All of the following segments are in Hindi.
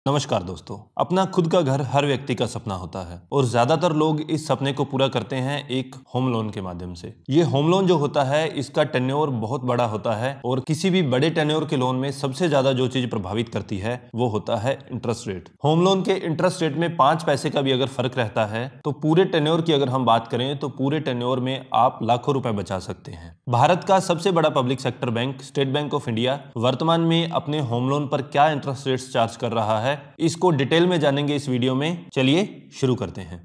नमस्कार दोस्तों। अपना खुद का घर हर व्यक्ति का सपना होता है और ज्यादातर लोग इस सपने को पूरा करते हैं एक होम लोन के माध्यम से। ये होम लोन जो होता है इसका टेन्योर बहुत बड़ा होता है और किसी भी बड़े टेन्योर के लोन में सबसे ज्यादा जो चीज प्रभावित करती है वो होता है इंटरेस्ट रेट। होम लोन के इंटरेस्ट रेट में 5 पैसे का भी अगर फर्क रहता है तो पूरे टेन्योर की अगर हम बात करें तो पूरे टेन्योर में आप लाखों रुपए बचा सकते हैं। भारत का सबसे बड़ा public sector bank state bank of India वर्तमान में अपने होम लोन पर क्या इंटरेस्ट रेट्स चार्ज कर रहा है, इसको डिटेल में जानेंगे इस वीडियो में। चलिए शुरू करते हैं।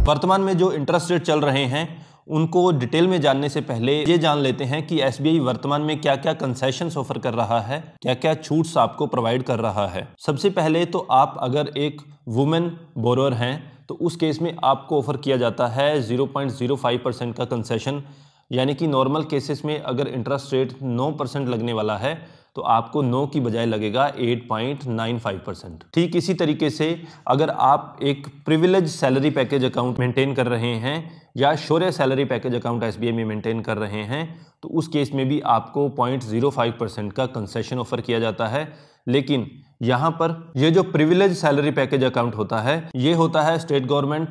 वर्तमान में जो इंटरेस्ट रेट चल रहे हैं उनको डिटेल में जानने से पहले ये जान लेते हैं कि एसबीआई वर्तमान में क्या क्या कंसेशंस ऑफर कर रहा है, क्या क्या छूट्स आपको प्रोवाइड कर रहा है। सबसे पहले तो आप अगर एक वुमेन बोरोअर हैं तो उस केस में आपको ऑफर किया जाता है 0.05% का कंसेशन, यानी कि नॉर्मल केसेस में अगर इंटरेस्ट रेट 9% लगने वाला है तो आपको 9 की बजाय लगेगा 8.95%। ठीक इसी तरीके से अगर आप एक privilege salary package account maintain कर रहे हैं या शौर्य सैलरी पैकेज अकाउंट एसबीआई में मेंटेन कर रहे हैं तो उस केस में भी आपको 0.05% का कंसेशन ऑफर किया जाता है। लेकिन यहाँ पर ये जो प्रिविलेज सैलरी पैकेज अकाउंट होता है ये होता है स्टेट गवर्नमेंट,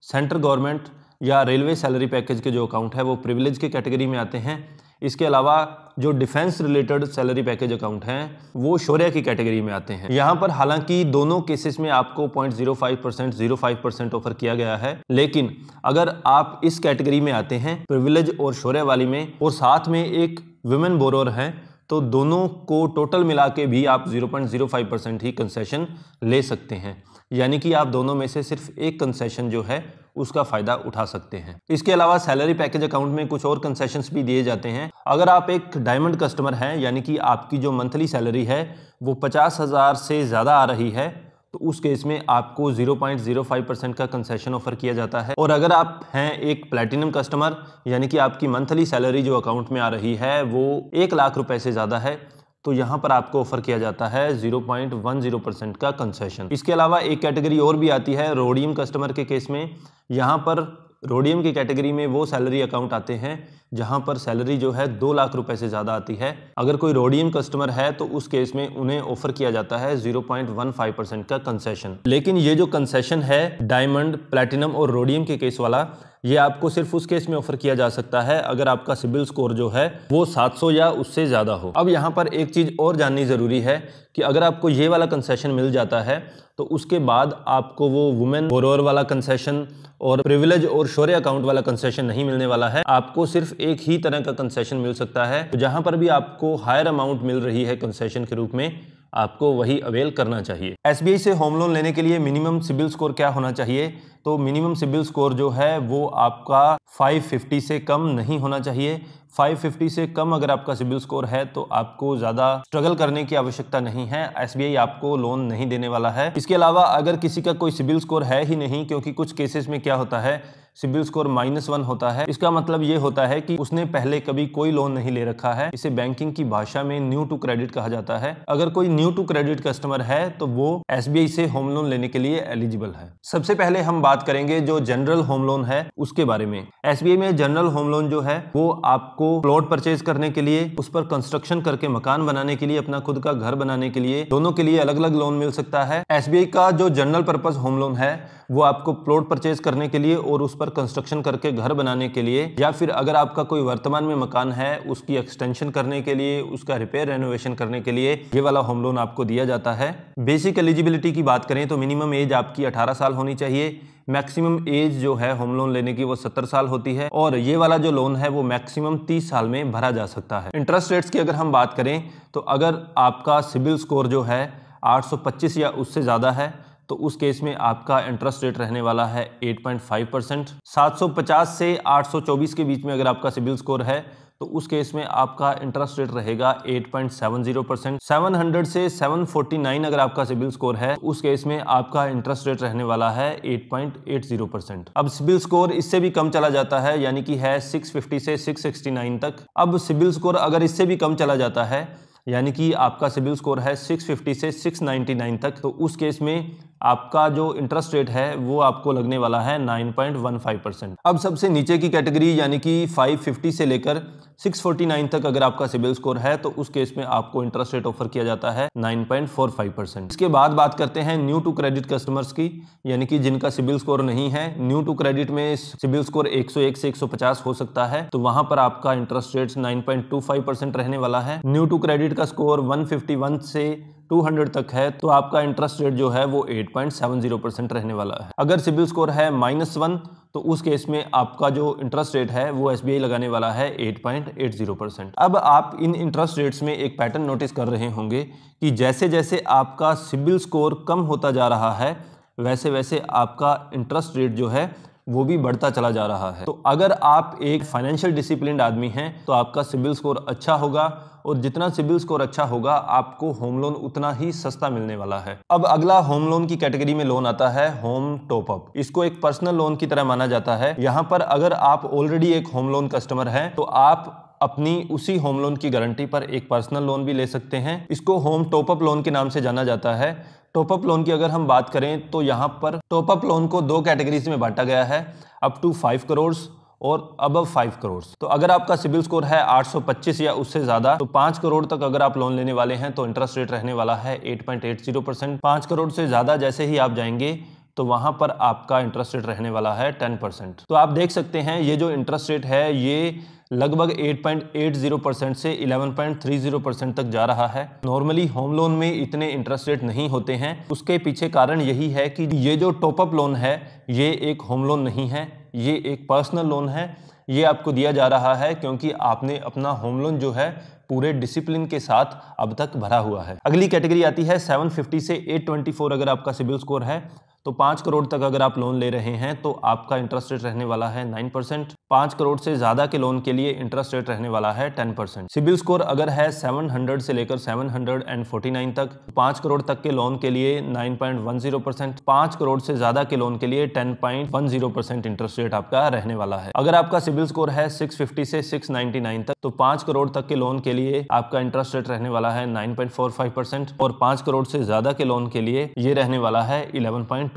सेंट्रल गवर्नमेंट या रेलवे सैलरी पैकेज के जो अकाउंट है वो प्रिविलेज की कैटेगरी में आते हैं। इसके अलावा जो defence related salary package account हैं वो शौर्य की कैटेगरी में आते हैं। यहाँ पर हालांकि दोनों केसेस में आपको 0.05% ऑफर किया गया है, लेकिन अगर आप इस कैटेगरी में आते हैं प्रिविलेज और शौर्य वाली में और साथ में एक वुमेन बोरोअर हैं तो दोनों को टोटल मिला के भी आप 0.05% ही कंसेशन ले सकते हैं, यानी कि आप दोनों में से सिर्फ एक कंसेशन जो है उसका फायदा उठा सकते हैं। इसके अलावा सैलरी पैकेज अकाउंट में कुछ और कंसेशंस भी दिए जाते हैं। अगर आप एक डायमंड कस्टमर हैं, यानी कि आपकी जो मंथली सैलरी है वो 50,000 से ज़्यादा आ रही है तो उस केस में आपको 0.05% का कंसेशन ऑफर किया जाता है। और अगर आप हैं एक प्लैटिनम कस्टमर, यानी कि आपकी मंथली सैलरी जो अकाउंट में आ रही है वो 1 लाख रुपए से ज़्यादा है तो यहाँ पर आपको ऑफर किया जाता है 0.10% का कंसेशन। इसके अलावा एक कैटेगरी और भी आती है रोडियम कस्टमर के केस में। यहाँ पर रोडियम की कैटेगरी में वो सैलरी अकाउंट आते हैं जहाँ पर सैलरी जो है 2 लाख रुपए से ज़्यादा आती है। अगर कोई रोडियम कस्टमर है तो उस केस में उन्हें ऑफर किया जाता है 0.15% का कंसेशन। लेकिन ये जो कंसेशन है डायमंड, प्लैटिनम और रोडियम के केस वाला, ये आपको सिर्फ उस केस में ऑफर किया जा सकता है अगर आपका सिबिल स्कोर जो है वो 700 या उससे ज़्यादा हो। अब यहाँ पर एक चीज़ और जाननी ज़रूरी है कि अगर आपको ये वाला कंसेशन मिल जाता है तो उसके बाद आपको वो वुमेन बोरोअर वाला कंसेशन और प्रिविलेज और शौर्य अकाउंट वाला कंसेशन नहीं मिलने वाला है। आपको सिर्फ एक ही तरह का कंसेशन मिल सकता है, तो जहां पर भी आपको हायर अमाउंट मिल रही है कंसेशन के रूप में आपको वही अवेल करना चाहिए। एसबीआई से होम लोन लेने के लिए मिनिमम सिबिल स्कोर क्या होना चाहिए? तो मिनिमम सिबिल स्कोर जो है वो आपका 550 से कम नहीं होना चाहिए। 550 से कम अगर आपका सिबिल स्कोर है तो आपको ज़्यादा स्ट्रगल करने की आवश्यकता नहीं है, एसबीआई आपको लोन नहीं देने वाला है। इसके अलावा अगर किसी का कोई सिबिल स्कोर है ही नहीं, क्योंकि कुछ केसेस में क्या होता है सिबिल स्कोर -1 होता है, इसका मतलब ये होता है कि उसने पहले कभी कोई लोन नहीं ले रखा है। इसे बैंकिंग की भाषा में न्यू टू क्रेडिट कहा जाता है। अगर कोई न्यू टू क्रेडिट कस्टमर है तो वो एसबीआई से होम लोन लेने के लिए एलिजिबल है। सबसे पहले हम बात करेंगे जो जनरल होम लोन है उसके बारे में। एसबीआई में जनरल होम लोन जो है वो आपको प्लॉट परचेज करने के लिए, उस पर कंस्ट्रक्शन करके मकान बनाने के लिए, अपना खुद का घर बनाने के लिए, दोनों के लिए अलग अलग लोन मिल सकता है। एसबीआई का जो जनरल पर्पस होम लोन है वो आपको प्लॉट परचेज करने के लिए और उस पर कंस्ट्रक्शन करके घर बनाने के लिए, या फिर अगर आपका कोई वर्तमान में मकान है उसकी एक्सटेंशन करने के लिए, उसका रिपेयर रेनोवेशन करने के लिए ये वाला होम लोन आपको दिया जाता है। बेसिक एलिजिबिलिटी की बात करें तो मिनिमम एज आपकी 18 साल होनी चाहिए। मैक्सिमम एज जो है होम लोन लेने की वो 70 साल होती है और ये वाला जो लोन है वो मैक्सिमम 30 साल में भरा जा सकता है। इंटरेस्ट रेट्स की अगर हम बात करें तो अगर आपका सिबिल स्कोर जो है 825 या उससे ज़्यादा है तो उस केस में आपका इंटरेस्ट रेट रहने वाला है 8.5%। 750 से 824 के बीच में अगर आपका सिबिल स्कोर है तो उस केस में आपका इंटरेस्ट रेट रहेगा 8.70%। 700 से 749 अगर आपका सिबिल स्कोर है उस केस में आपका इंटरेस्ट रेट रहने वाला है 8.80%। अब सिबिल स्कोर इससे भी कम चला जाता है, यानी कि है 650 से 669 तक। अब सिबिल स्कोर अगर इससे भी कम चला जाता है, यानी कि आपका सिबिल स्कोर है 650 से 699 तक, तो उस केस में आपका जो इंटरेस्ट रेट है वो आपको लगने वाला है 9.15%। अब सबसे नीचे की कैटेगरी यानी कि 550 से लेकर 649 तक अगर आपका सिबिल स्कोर है तो उस केस में आपको इंटरेस्ट रेट ऑफर किया जाता है 9.45%। इसके बाद बात करते हैं न्यू टू क्रेडिट कस्टमर्स की, यानी कि जिनका सिबिल स्कोर नहीं है। न्यू टू क्रेडिट में सिबिल स्कोर 101 से 150 हो सकता है, तो वहां पर आपका इंटरेस्ट रेट 9.25% रहने वाला है। न्यू टू क्रेडिट का स्कोर 151 से 200 तक है तो आपका इंटरेस्ट रेट जो है वो 8.70% रहने वाला है। अगर सिबिल स्कोर है -1 तो उस केस में आपका जो इंटरेस्ट रेट है वो SBI लगाने वाला है 8.80%। अब आप इन इंटरेस्ट रेट्स में एक पैटर्न नोटिस कर रहे होंगे कि जैसे जैसे आपका सिबिल स्कोर कम होता जा रहा है वैसे वैसे आपका इंटरेस्ट रेट जो है वो भी बढ़ता चला जा रहा है। तो अगर आप एक फाइनेंशियल डिसिप्लिन्ड आदमी हैं तो आपका सिबिल स्कोर अच्छा होगा, और जितना सिबिल स्कोर अच्छा होगा आपको होम लोन उतना ही सस्ता मिलने वाला है। अब अगला होम लोन की कैटेगरी में लोन आता है होम टॉप अप। इसको एक पर्सनल लोन की तरह माना जाता है। यहाँ पर अगर आप ऑलरेडी एक होम लोन कस्टमर हैं तो आप अपनी उसी होम लोन की गारंटी पर एक पर्सनल लोन भी ले सकते हैं। इसको होम टॉप अप लोन के नाम से जाना जाता है। टॉप अप लोन की अगर हम बात करें तो यहाँ पर टॉप अप लोन को 2 कैटेगरीज में बांटा गया है, अप टू 5 करोड़ और अबव 5 करोड़। तो अगर आपका सिबिल स्कोर है 825 या उससे ज्यादा तो 5 करोड़ तक अगर आप लोन लेने वाले हैं तो इंटरेस्ट रेट रहने वाला है 8.80%। 5 करोड़ से ज्यादा जैसे ही आप जाएंगे तो वहां पर आपका इंटरेस्ट रेट रहने वाला है 10%। तो आप देख सकते हैं ये जो इंटरेस्ट रेट है ये लगभग 8.80% से 11.30% तक जा रहा है। नॉर्मली होम लोन में इतने इंटरेस्ट रेट नहीं होते हैं। उसके पीछे कारण यही है कि ये जो टॉप अप लोन है ये एक होम लोन नहीं है, ये एक पर्सनल लोन है। ये आपको दिया जा रहा है क्योंकि आपने अपना होम लोन जो है पूरे डिसिप्लिन के साथ अब तक भरा हुआ है। अगली कैटेगरी आती है 750 से 824। अगर आपका सिबिल स्कोर है तो 5 करोड़ तक अगर आप लोन ले रहे हैं तो आपका इंटरेस्ट रेट रहने वाला है 9%। 5 करोड़ से ज्यादा के लोन के लिए इंटरेस्ट रेट रहने वाला है 10%। सिबिल स्कोर अगर है 700 से लेकर 749 तक, 5 करोड़ तक के लोन के लिए 9.10%, 5 करोड़ से ज्यादा के लोन के लिए 10.10% इंटरेस्ट रेट आपका रहने वाला है। अगर आपका सिबिल स्कोर है 650 से 699 तक तो 5 करोड़ तक के लोन के लिए आपका इंटरेस्ट रेट रहने वाला है 9.45% और 5 करोड़ से ज्यादा के लोन के लिए ये रहने वाला है 11.20%।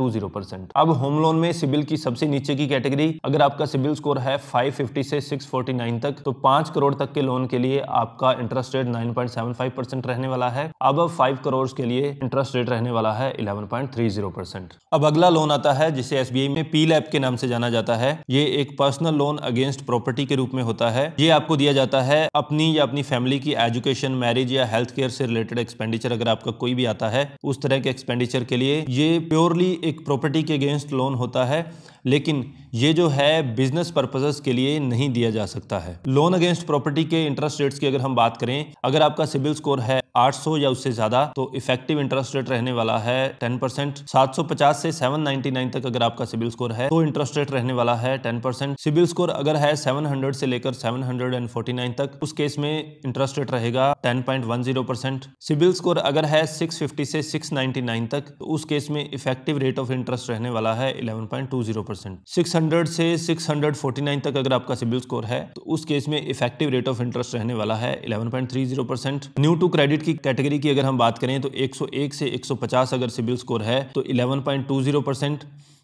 अब होम लोन में सिबिल की सबसे नीचे की कैटेगरी, अगर आपका सिबिल स्कोर है 550 से 649 तक तो 5 करोड़ तक के लोन के लिए आपका इंटरेस्ट रेट 9.75% रहने वाला है। अब 5 करोड़ के लिए इंटरेस्ट रेट रहने वाला है 11.30%। अब अगला लोन आता है जिसे SBI में PLAP के नाम से जाना जाता है। ये एक पर्सनल लोन अगेंस्ट प्रॉपर्टी के रूप में होता है। ये आपको दिया जाता है अपनी या अपनी फैमिली की एजुकेशन, मैरिज या हेल्थ केयर से रिलेटेड एक्सपेंडिचर अगर आपका कोई भी आता है उस तरह के एक्सपेंडिचर के लिए। ये प्योरली एक प्रॉपर्टी के अगेंस्ट लोन होता है, लेकिन ये जो है बिजनेस पर्पसेस के लिए नहीं दिया जा सकता है। लोन अगेंस्ट प्रॉपर्टी के इंटरेस्ट रेट्स की अगर हम बात करें, अगर आपका सिबिल स्कोर है 800 या उससे ज्यादा तो इफेक्टिव इंटरेस्ट रेट रहने वाला है 10%। 750 से 799 तक अगर आपका सिबिल स्कोर है तो इंटरेस्ट रेट रहने वाला है 10%। सिबिल स्कोर अगर है 700 से लेकर 749 तक उस केस में इंटरेस्ट रेट रहेगा 10.10%। सिबिल स्कोर अगर है 650 से 699 तक तो उस केस में इफेक्टिव रेट ऑफ इंटरेस्ट रहने वाला है 11.20%। 600 से 649 तक अगर आपका सिबिल स्कोर है तो उस केस में इफेक्टिव रेट ऑफ इंटरेस्ट रहने वाला है 11.30%। न्यू टू क्रेडिट की कैटेगरी की अगर हम बात करें तो 101 से 150 अगर सिबिल स्कोर है तो 11.20%।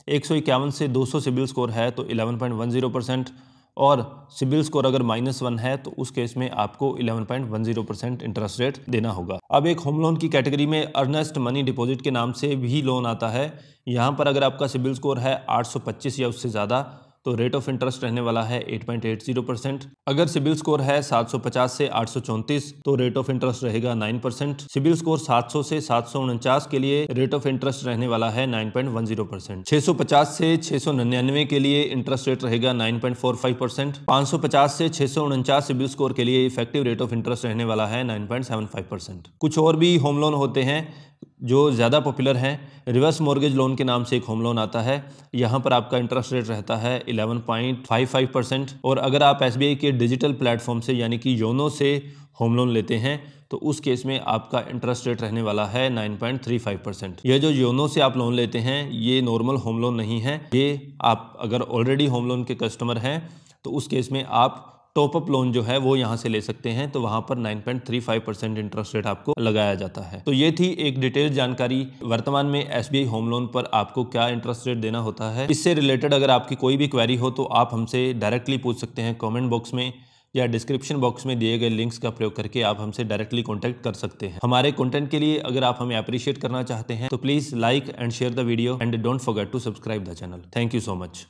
151 से 200 सिबिल स्कोर है तो 11.10%। और सिबिल स्कोर अगर -1 है तो उस केस में आपको 11.10% इंटरेस्ट रेट देना होगा। अब एक होम लोन की कैटेगरी में अर्नेस्ट मनी डिपॉजिट के नाम से भी लोन आता है। यहाँ पर अगर आपका सिबिल स्कोर है 825 या उससे ज़्यादा तो रेट ऑफ इंटरेस्ट रहने वाला है 8.80%। अगर सिबिल स्कोर है 750 से 834 तो रेट ऑफ इंटरेस्ट रहेगा 9%। सिबिल स्कोर 700 से 749 के लिए रेट ऑफ इंटरेस्ट रहने वाला है 9.10%। 650 से 699 के लिए इंटरेस्ट रेट रहेगा 9.45%। 550 से 649 सिबिल स्कोर के लिए इफेक्टिव रेट ऑफ इंटरेस्ट रहने वाला है 9.75%। कुछ और भी होम लोन होते हैं जो ज़्यादा पॉपुलर हैं। रिवर्स मॉर्गेज लोन के नाम से एक होम लोन आता है। यहाँ पर आपका इंटरेस्ट रेट रहता है 11.55% और अगर आप SBI के डिजिटल प्लेटफॉर्म से यानी कि योनो से होम लोन लेते हैं तो उस केस में आपका इंटरेस्ट रेट रहने वाला है 9.35%। यह जो योनो से आप लोन लेते हैं ये नॉर्मल होम लोन नहीं है। ये आप अगर ऑलरेडी होम लोन के कस्टमर हैं तो उस केस में आप टॉप अप लोन जो है वो यहाँ से ले सकते हैं, तो वहाँ पर 9.35% इंटरेस्ट रेट आपको लगाया जाता है। तो ये थी एक डिटेल जानकारी वर्तमान में SBI होम लोन पर आपको क्या इंटरेस्ट रेट देना होता है। इससे रिलेटेड अगर आपकी कोई भी क्वेरी हो तो आप हमसे डायरेक्टली पूछ सकते हैं कमेंट बॉक्स में, या डिस्क्रिप्शन बॉक्स में दिए गए लिंक्स का प्रयोग करके आप हमसे डायरेक्टली कांटेक्ट कर सकते हैं। हमारे कंटेंट के लिए अगर आप हमें अप्रिशिएट करना चाहते हैं तो please like and share the video and don't forget to subscribe the channel. Thank you so much.